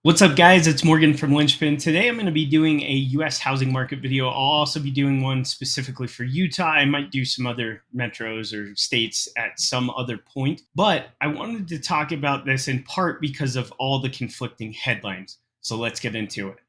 What's up, guys? It's Morgan from Lynchpin. Today I'm going to be doing a US housing market video. I'll also be doing one specifically for Utah. I might do some other metros or states at some other point, but I wanted to talk about this in part because of all the conflicting headlines. So let's get into it.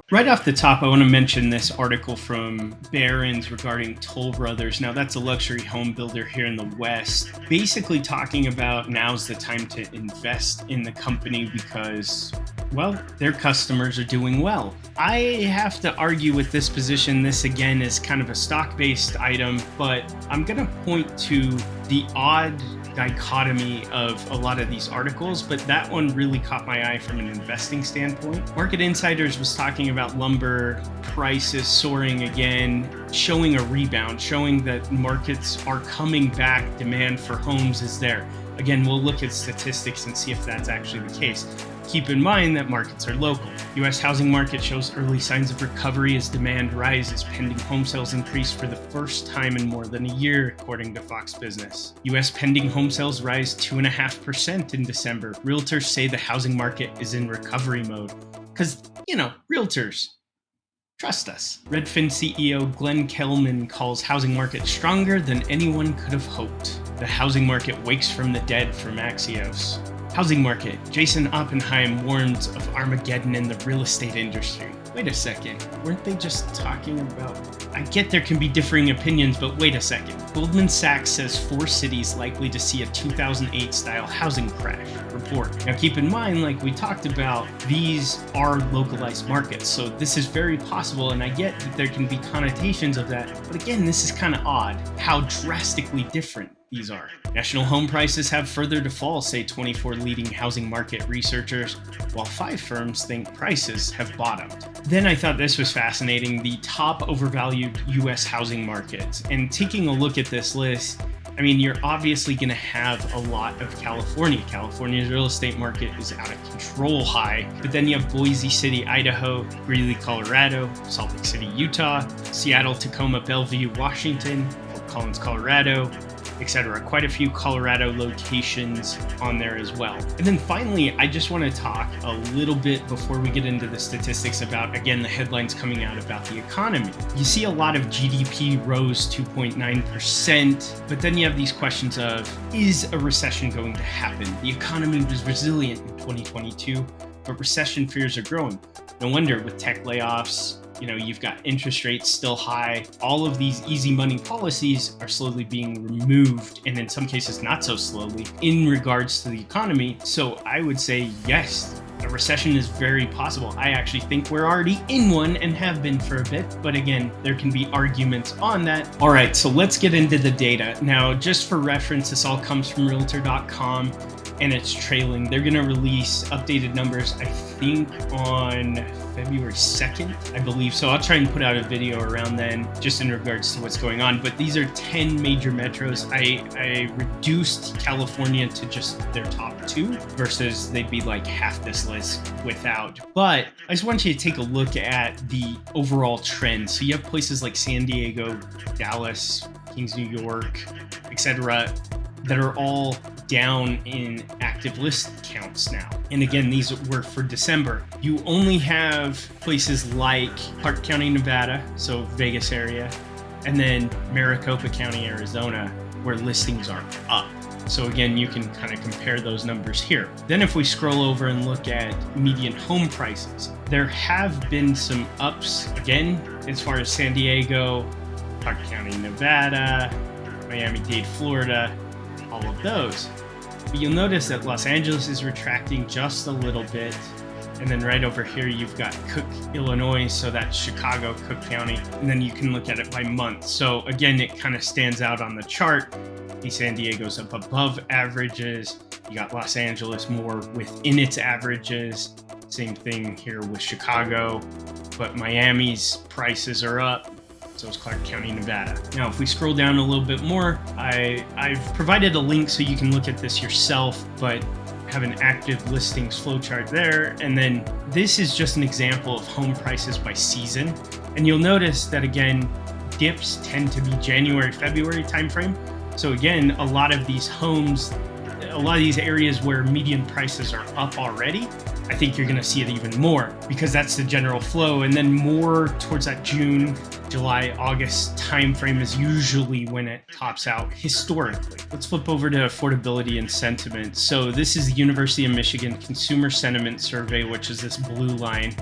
Right off the top, I want to mention this article from Barron's regarding Toll Brothers. Now, that's a luxury home builder here in the West, basically talking about now's the time to invest in the company because, well, their customers are doing well. I have to argue with this position. This, again, is kind of a stock-based item, but I'm going to point to the odd dichotomy of a lot of these articles, but that one really caught my eye from an investing standpoint. Market Insiders was talking about lumber prices soaring again, showing a rebound, showing that markets are coming back, demand for homes is there. Again, we'll look at statistics and see if that's actually the case. Keep in mind that markets are local. U.S. housing market shows early signs of recovery as demand rises. Pending home sales increased for the first time in more than a year, according to Fox Business. U.S. pending home sales rise 2.5% in December. Realtors say the housing market is in recovery mode. Because, realtors. Trust us. Redfin CEO Glenn Kelman calls housing market stronger than anyone could have hoped. The housing market wakes from the dead from Axios. Housing market. Jason Oppenheim warns of Armageddon in the real estate industry. Wait a second. Weren't they just talking about... I get there can be differing opinions, but wait a second. Goldman Sachs says 4 cities likely to see a 2008-style housing crash report. Now keep in mind, like we talked about, these are localized markets, so this is very possible, and I get that there can be connotations of that, but again, this is kind of odd how drastically different these are. National home prices have further to fall, say 24 leading housing market researchers, while 5 firms think prices have bottomed. Then I thought this was fascinating, the top overvalued US housing markets. And taking a look at this list, I mean, you're obviously going to have a lot of California. California's real estate market is out of control high. But then you have Boise City, Idaho, Greeley, Colorado, Salt Lake City, Utah, Seattle, Tacoma, Bellevue, Washington, Fort Collins, Colorado, etc. Quite a few Colorado locations on there as well. And then finally, I just want to talk a little bit before we get into the statistics about, again, the headlines coming out about the economy. You see a lot of GDP rose 2.9%, but then you have these questions of, is a recession going to happen? The economy was resilient in 2022, but recession fears are growing. No wonder with tech layoffs, you've got interest rates still high. All of these easy money policies are slowly being removed, and in some cases not so slowly, in regards to the economy. So I would say, yes, a recession is very possible. I actually think we're already in one and have been for a bit, but again, there can be arguments on that. All right, so let's get into the data. Now, just for reference, this all comes from Realtor.com, and it's trailing. They're going to release updated numbers, I think, on February 2nd, I believe. So I'll try and put out a video around then just in regards to what's going on. But these are 10 major metros. I reduced California to just their top 2 versus they'd be like half this list without. But I just want you to take a look at the overall trend. So you have places like San Diego, Dallas, Kings, New York, etc., that are all down in active list counts now. And again, these were for December. You only have places like Clark County, Nevada, so Vegas area, and then Maricopa County, Arizona, where listings are up. So again, you can kind of compare those numbers here. Then if we scroll over and look at median home prices, there have been some ups, again, as far as San Diego, Clark County, Nevada, Miami-Dade, Florida, all of those. But you'll notice that Los Angeles is retracting just a little bit. And then right over here, you've got Cook, Illinois. So that's Chicago, Cook County. And then you can look at it by month. So again, it kind of stands out on the chart. San Diego's up above averages. You got Los Angeles more within its averages. Same thing here with Chicago. But Miami's prices are up. So is Clark County, Nevada. Now, if we scroll down a little bit more, I've provided a link so you can look at this yourself, but have an active listings flowchart there. And then this is just an example of home prices by season. And you'll notice that, again, dips tend to be January, February timeframe. So again, a lot of these areas where median prices are up already, I think you're going to see it even more because that's the general flow. And then more towards that June, July, August timeframe is usually when it tops out historically. Let's flip over to affordability and sentiment. So this is the University of Michigan Consumer Sentiment Survey, which is this blue line.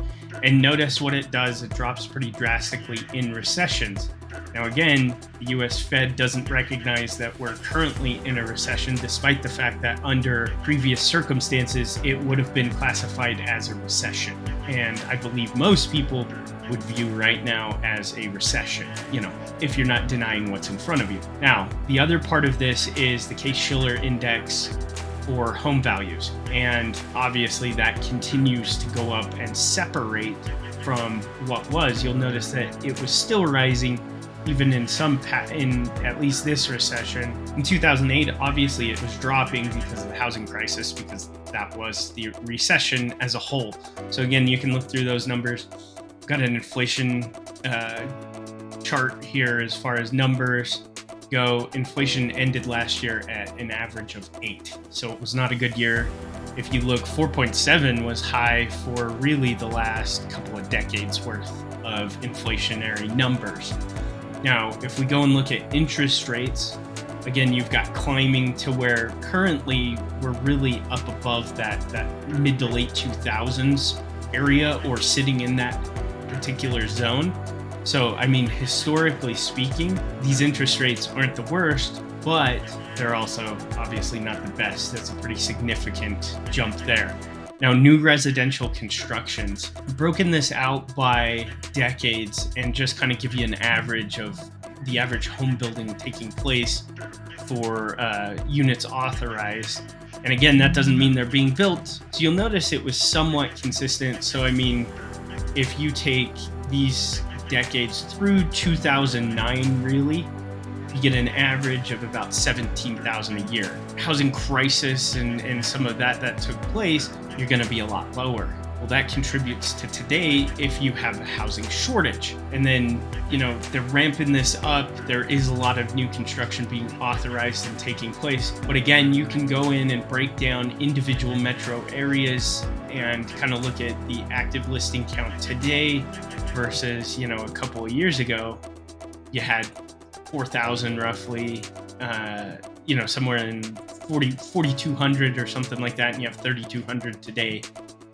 And notice what it does, it drops pretty drastically in recessions. Now again, the US Fed doesn't recognize that we're currently in a recession, despite the fact that under previous circumstances, it would have been classified as a recession. And I believe most people would view right now as a recession, if you're not denying what's in front of you. Now, the other part of this is the Case-Shiller Index for home values. And obviously that continues to go up and separate from what was. You'll notice that it was still rising even in at least this recession. In 2008, obviously it was dropping because of the housing crisis, because that was the recession as a whole. So again, you can look through those numbers. Got an inflation chart here as far as numbers go. Inflation ended last year at an average of 8. So it was not a good year. If you look, 4.7 was high for really the last couple of decades worth of inflationary numbers. Now, if we go and look at interest rates, again, you've got climbing to where currently we're really up above that mid to late 2000s area, or sitting in that particular zone. So, historically speaking, these interest rates aren't the worst, but they're also obviously not the best. That's a pretty significant jump there. Now, new residential constructions, broken this out by decades and just kind of give you an average of the average home building taking place for units authorized. And again, that doesn't mean they're being built. So you'll notice it was somewhat consistent. So, if you take these decades through 2009, really, you get an average of about 17,000 a year. Housing crisis and some of that took place, you're going to be a lot lower. Well, that contributes to today if you have a housing shortage. And then, they're ramping this up. There is a lot of new construction being authorized and taking place. But again, you can go in and break down individual metro areas and kind of look at the active listing count today versus, a couple of years ago. You had 4,000 roughly, somewhere in 4,200 or something like that, and you have 3,200 today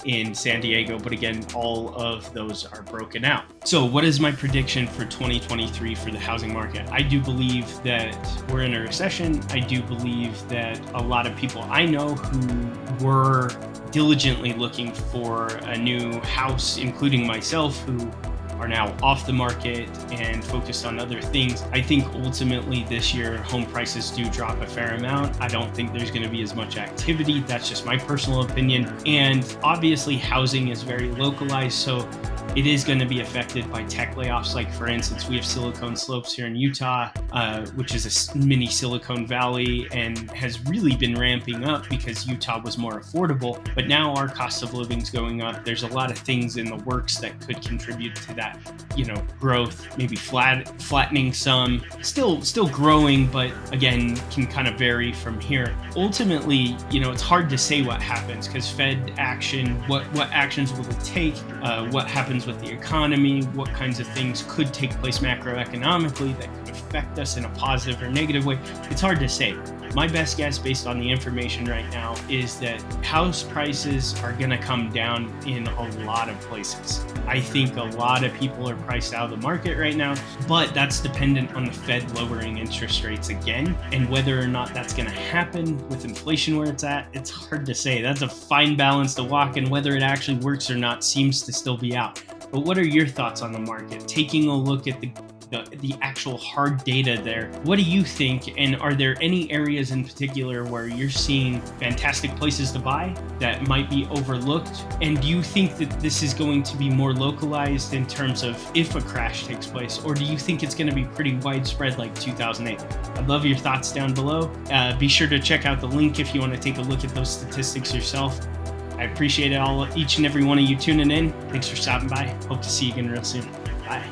in San Diego. But again, all of those are broken out. So what is my prediction for 2023 for the housing market? I do believe that we're in a recession. I do believe that a lot of people I know who were diligently looking for a new house, including myself, who are now off the market and focused on other things. I think ultimately this year home prices do drop a fair amount. I don't think there's going to be as much activity. That's just my personal opinion. And obviously housing is very localized, so it is going to be affected by tech layoffs. Like for instance, we have Silicon Slopes here in Utah, which is a mini Silicon Valley and has really been ramping up because Utah was more affordable. But now our cost of living is going up. There's a lot of things in the works that could contribute to that, growth, maybe flattening some, still growing, but again, can kind of vary from here. Ultimately, it's hard to say what happens because Fed action, what actions will it take, what happens with the economy, what kinds of things could take place macroeconomically that could affect us in a positive or negative way. It's hard to say. My best guess based on the information right now is that house prices are going to come down in a lot of places. I think a lot of people are priced out of the market right now, but that's dependent on the Fed lowering interest rates again. And whether or not that's going to happen with inflation where it's at, it's hard to say. That's a fine balance to walk, and whether it actually works or not seems to still be out. But what are your thoughts on the market? Taking a look at the actual hard data there, what do you think? And are there any areas in particular where you're seeing fantastic places to buy that might be overlooked? And do you think that this is going to be more localized in terms of if a crash takes place, or do you think it's going to be pretty widespread like 2008? I'd love your thoughts down below. Be sure to check out the link if you want to take a look at those statistics yourself. I appreciate each and every one of you tuning in. Thanks for stopping by. Hope to see you again real soon. Bye.